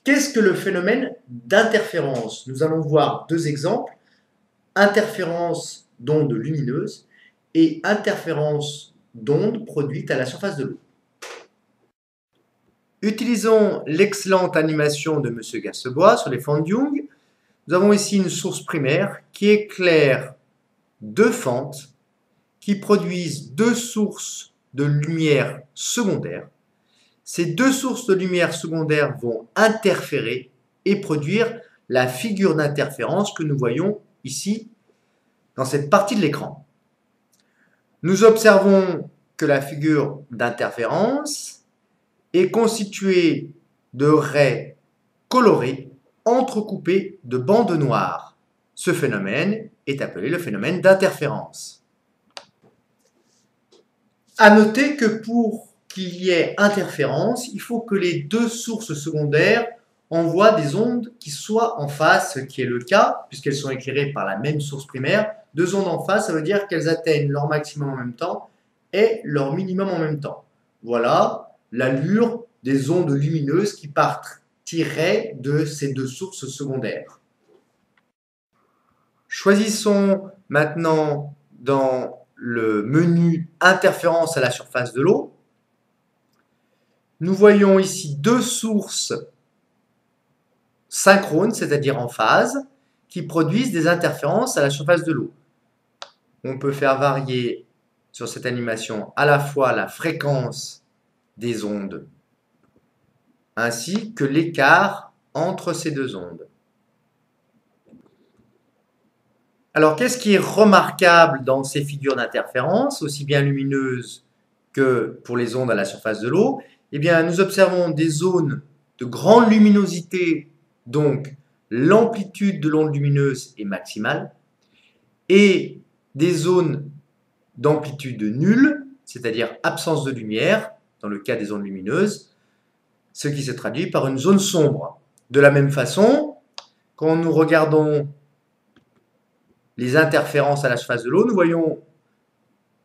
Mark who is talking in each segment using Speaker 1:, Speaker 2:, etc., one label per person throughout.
Speaker 1: Qu'est-ce que le phénomène d'interférence? Nous allons voir deux exemples, interférence d'ondes lumineuses et interférence d'ondes produites à la surface de l'eau. Utilisons l'excellente animation de M. Gassebois sur les fentes de Young. Nous avons ici une source primaire qui éclaire deux fentes qui produisent deux sources de lumière secondaire. Ces deux sources de lumière secondaire vont interférer et produire la figure d'interférence que nous voyons ici dans cette partie de l'écran. Nous observons que la figure d'interférence est constituée de raies colorées entrecoupées de bandes noires. Ce phénomène est appelé le phénomène d'interférence. À noter que pour qu'il y ait interférence, il faut que les deux sources secondaires envoient des ondes qui soient en phase, ce qui est le cas, puisqu'elles sont éclairées par la même source primaire. Deux ondes en phase, ça veut dire qu'elles atteignent leur maximum en même temps et leur minimum en même temps. Voilà l'allure des ondes lumineuses qui partiraient de ces deux sources secondaires. Choisissons maintenant dans le menu interférence à la surface de l'eau. Nous voyons ici deux sources synchrones, c'est-à-dire en phase, qui produisent des interférences à la surface de l'eau. On peut faire varier sur cette animation à la fois la fréquence des ondes ainsi que l'écart entre ces deux ondes. Alors, qu'est-ce qui est remarquable dans ces figures d'interférence, aussi bien lumineuses que pour les ondes à la surface de l'eau? Eh bien, nous observons des zones de grande luminosité, donc l'amplitude de l'onde lumineuse est maximale, et des zones d'amplitude nulle, c'est-à-dire absence de lumière, dans le cas des ondes lumineuses, ce qui se traduit par une zone sombre. De la même façon, quand nous regardons les interférences à la surface de l'eau, nous voyons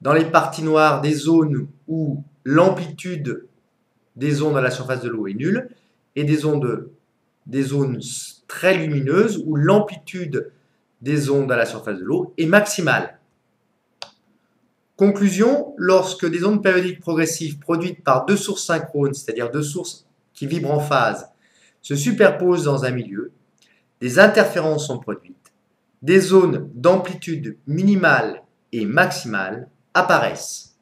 Speaker 1: dans les parties noires des zones où l'amplitude des ondes à la surface de l'eau est nulle et des zones très lumineuses où l'amplitude des ondes à la surface de l'eau est maximale. Conclusion, lorsque des ondes périodiques progressives produites par deux sources synchrones, c'est-à-dire deux sources qui vibrent en phase, se superposent dans un milieu, des interférences sont produites, des zones d'amplitude minimale et maximale apparaissent.